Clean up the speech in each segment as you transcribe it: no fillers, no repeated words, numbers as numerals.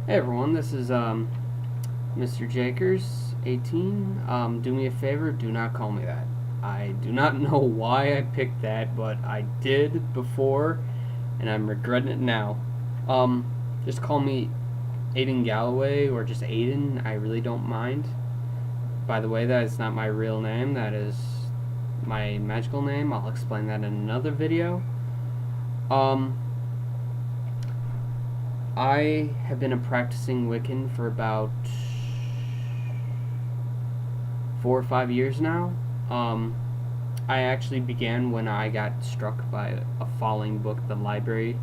Hey everyone, this is Mr. Jakers, 18. Do me a favor, do not call me that. I do not know why I picked that, but I did before, and I'm regretting it now. Just call me Aiden Galloway or just Aiden. I really don't mind. By the way, that is not my real name. That is my magical name. I'll explain that in another video. I have been a practicing Wiccan for about 4 or 5 years now. I actually began when I got struck by a falling book at the library.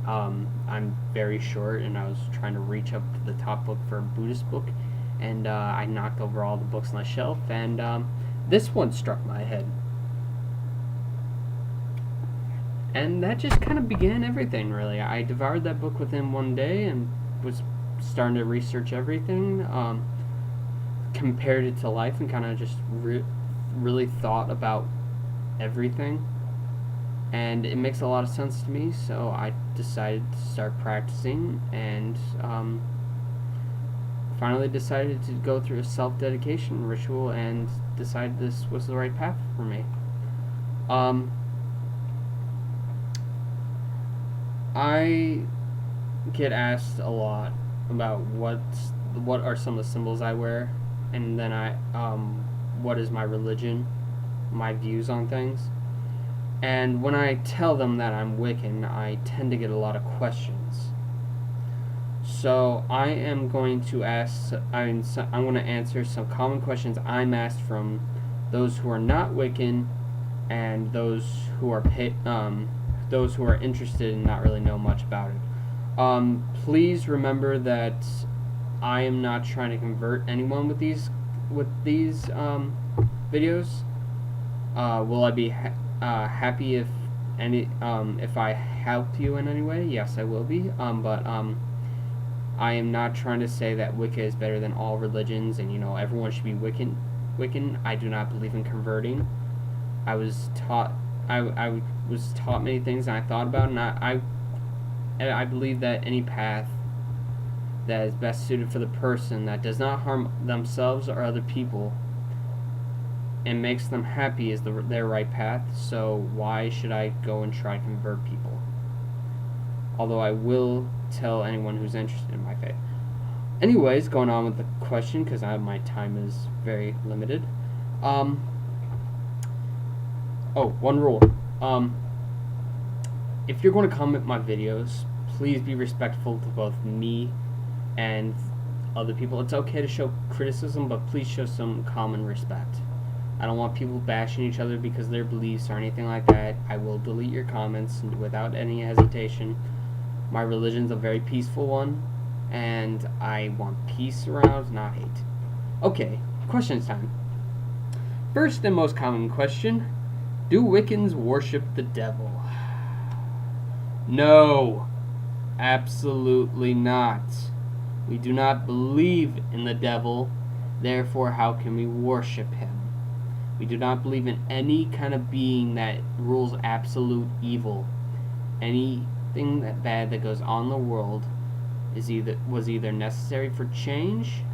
I'm very short, and I was trying to reach up to the top book for a Buddhist book, and I knocked over all the books on the shelf, and this one struck my head. And that just kind of began everything, really. I devoured that book within one day and was starting to research everything, compared it to life, and kind of just really thought about everything. And it makes a lot of sense to me, so I decided to start practicing, and finally decided to go through a self-dedication ritual and decided this was the right path for me. I get asked a lot about what are some of the symbols I wear, and then what is my religion, my views on things. And when I tell them that I'm Wiccan, I tend to get a lot of questions. So I am going to answer some common questions I'm asked from those who are not Wiccan and those who are interested and not really know much about it. Please remember that I am not trying to convert anyone with these videos. Will I be happy if I help you in any way? Yes, I will be. But I am not trying to say that Wicca is better than all religions and everyone should be Wiccan. I do not believe in converting. I was taught many things, and I thought about it, and I believe that any path that is best suited for the person, that does not harm themselves or other people and makes them happy, is their right path. So why should I go and try to convert people? Although I will tell anyone who's interested in my faith. Anyways, going on with the question, because my time is very limited. One rule. If you're going to comment my videos, please be respectful to both me and other people. It's okay to show criticism, but please show some common respect. I don't want people bashing each other because of their beliefs or anything like that. I will delete your comments without any hesitation. My religion's a very peaceful one, and I want peace around, not hate. Okay, questions time. First and most common question: do Wiccans worship the devil? No, absolutely not. We do not believe in the devil, therefore how can we worship him? We do not believe in any kind of being that rules absolute evil. Anything bad that goes on in the world was either necessary for change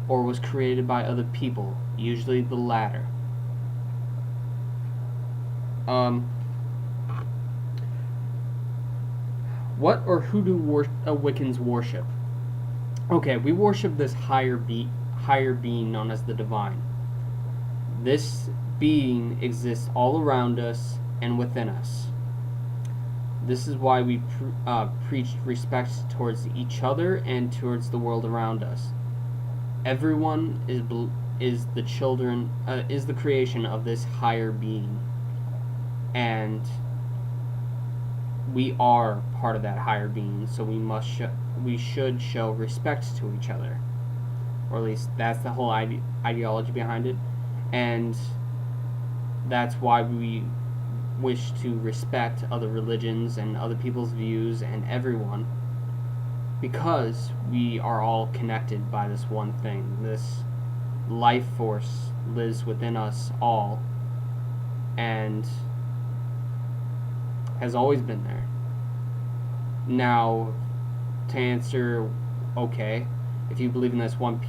or was created by other people, usually the latter. What or who do Wiccans worship? Okay, we worship this higher being known as the divine. This being exists all around us and within us. This is why we preach respect towards each other and towards the world around us. Everyone is the creation of this higher being, and we are part of that higher being. So we should show respect to each other, or at least that's the whole ideology behind it. And that's why we wish to respect other religions and other people's views and everyone, because we are all connected by this one thing. This life force lives within us all and has always been there. Now, to answer okay, if you believe in this one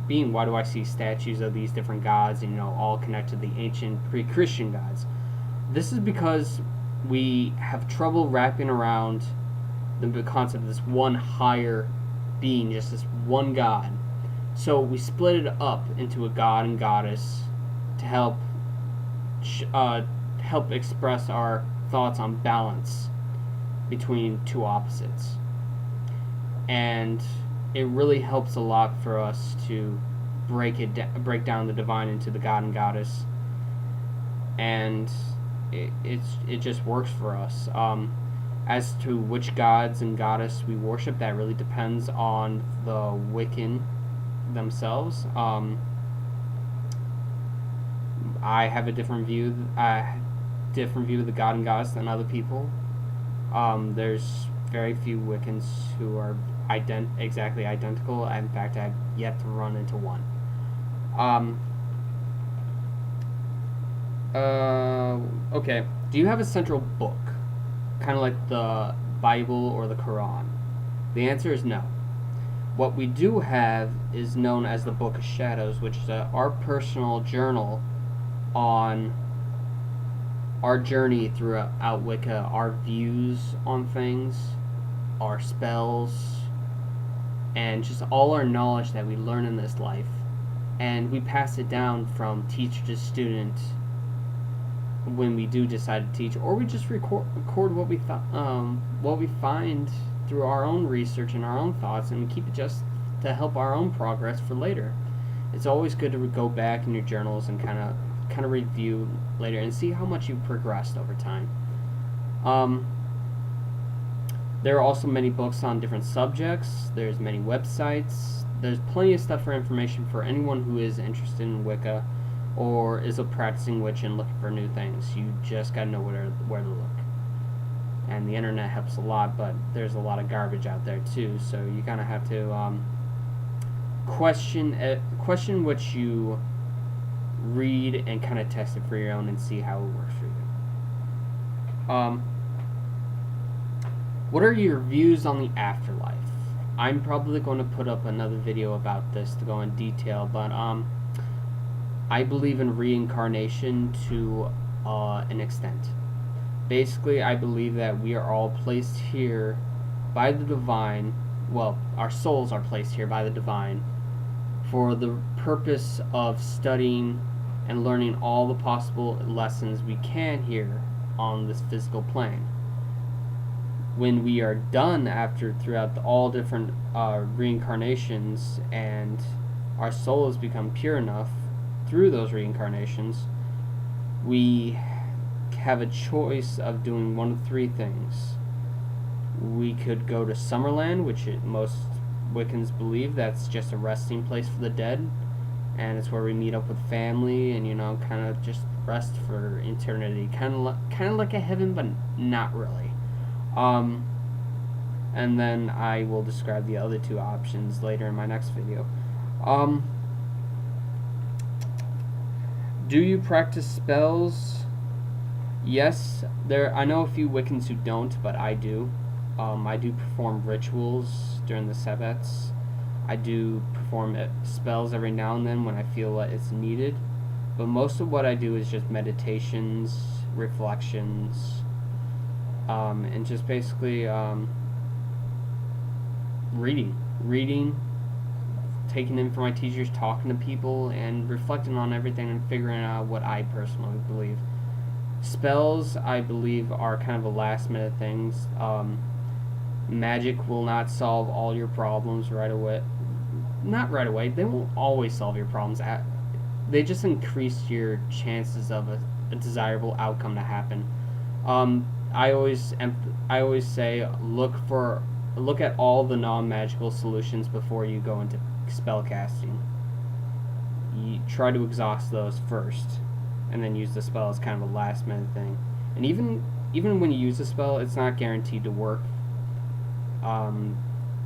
being, why do I see statues of these different gods, and all connected to the ancient pre-Christian gods? This is because we have trouble wrapping around the concept of this one higher being, just this one god. So we split it up into a god and goddess to help express our thoughts on balance between two opposites. And it really helps a lot for us to break down the divine into the god and goddess, and it just works for us. As to which gods and goddess we worship, that really depends on the Wiccan themselves. I have a different view of the god and goddess than other people. There's very few Wiccans who are exactly identical. In fact, I've yet to run into one. Okay. Do you have a central book, kind of like the Bible or the Quran? The answer is no. What we do have is known as the Book of Shadows, which is our personal journal on our journey throughout Wicca, our views on things, our spells, and just all our knowledge that we learn in this life. And we pass it down from teacher to student when we do decide to teach, or we just record what we find through our own research and our own thoughts, and we keep it just to help our own progress for later. It's always good to go back in your journals and kind of review later and see how much you've progressed over time. There are also many books on different subjects. There's many websites. There's plenty of stuff for information for anyone who is interested in Wicca or is a practicing witch and looking for new things. You just gotta know where to look. And the internet helps a lot, but there's a lot of garbage out there too, so you kind of have to question what you read and kind of test it for your own and see how it works for you. What are your views on the afterlife? I'm probably going to put up another video about this to go in detail, but I believe in reincarnation to an extent. Basically, I believe that we are all placed here by the divine. Well, our souls are placed here by the divine for the purpose of studying and learning all the possible lessons we can here on this physical plane. When we are done throughout all different reincarnations, and our souls become pure enough through those reincarnations, we have a choice of doing one of three things. We could go to Summerland, which most Wiccans believe that's just a resting place for the dead, and it's where we meet up with family and kind of just rest for eternity, kind of like a heaven, but not really. And then I will describe the other two options later in my next video. Do you practice spells? Yes, I know a few Wiccans who don't, but I do. I do perform rituals during the Sabbats. I do perform spells every now and then when I feel that it's needed. But most of what I do is just meditations, reflections, and just basically reading, taking in from my teachers, talking to people, and reflecting on everything and figuring out what I personally believe. Spells, I believe, are kind of a last minute things. Magic will not solve all your problems right away. Not right away. They won't always solve your problems. They just increase your chances of a desirable outcome to happen. I always say look at all the non-magical solutions before you go into spell casting. You try to exhaust those first, and then use the spell as kind of a last minute thing. And even when you use a spell, it's not guaranteed to work.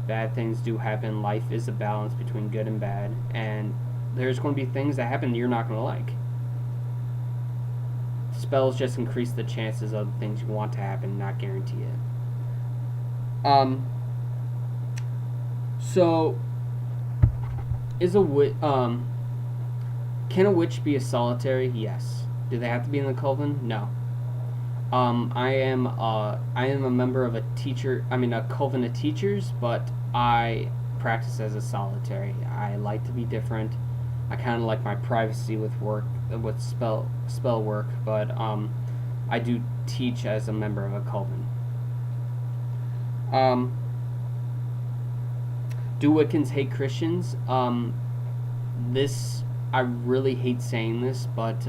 Bad things do happen. Life is a balance between good and bad, and there's going to be things that happen that you're not going to like. Spells just increase the chances of things you want to happen, not guarantee it. So, can a witch be a solitary? Yes. Do they have to be in the coven? No. I am a member of a coven of teachers, but I practice as a solitary. I like to be different. I kind of like my privacy with work, with spell work, but I do teach as a member of a coven. Do Wiccans hate Christians? This I really hate saying this, but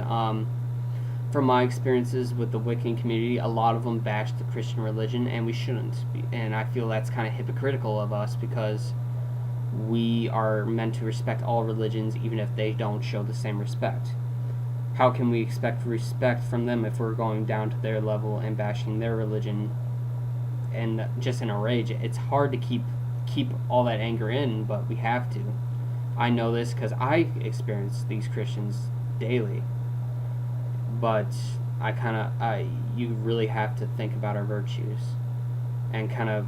from my experiences with the Wiccan community, a lot of them bash the Christian religion, and we shouldn't be. And I feel that's kind of hypocritical of us because we are meant to respect all religions, even if they don't show the same respect. How can we expect respect from them if we're going down to their level and bashing their religion and just in a rage? It's hard to keep all that anger in, but we have to. I know this because I experience these Christians daily. But you really have to think about our virtues and kind of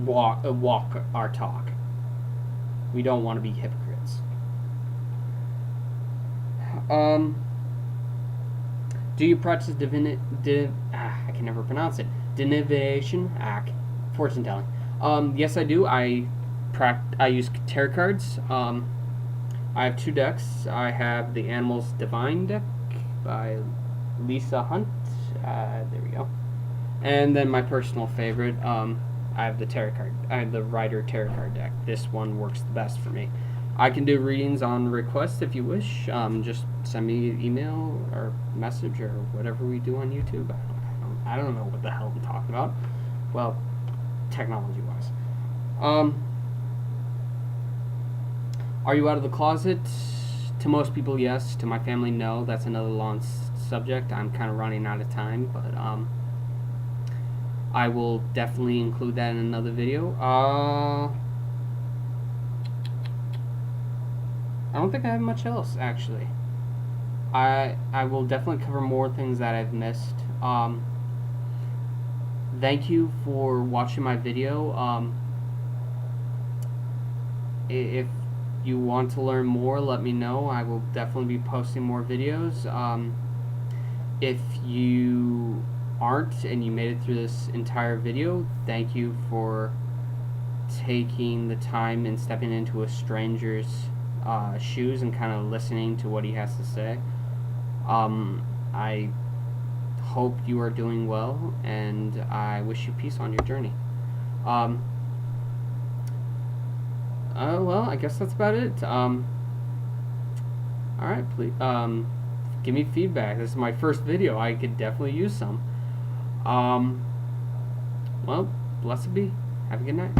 walk our talk. We don't want to be hypocrites. Do you practice I can never pronounce it. Divination? Fortune telling. Yes, I do. I use tarot cards. I have 2 decks. I have the Animals Divine deck by Lisa Hunt. There we go. And then my personal favorite, I have the tarot card. I have the Rider tarot card deck. This one works the best for me. I can do readings on request if you wish. Just send me an email or message or whatever we do on YouTube. I don't know what the hell I'm talking about. Well, technology-wise. Are you out of the closet? To most people, yes. To my family, no. That's another long subject. I'm kind of running out of time, but I will definitely include that in another video. I don't think I have much else, actually. I will definitely cover more things that I've missed. Thank you for watching my video. If you want to learn more, let me know. I will definitely be posting more videos. If you aren't and you made it through this entire video, thank you for taking the time and stepping into a stranger's shoes and kind of listening to what he has to say. I hope you are doing well, and I wish you peace on your journey. Well, I guess that's about it. Alright, please, give me feedback. This is my first video. I could definitely use some. Well, blessed be. Have a good night.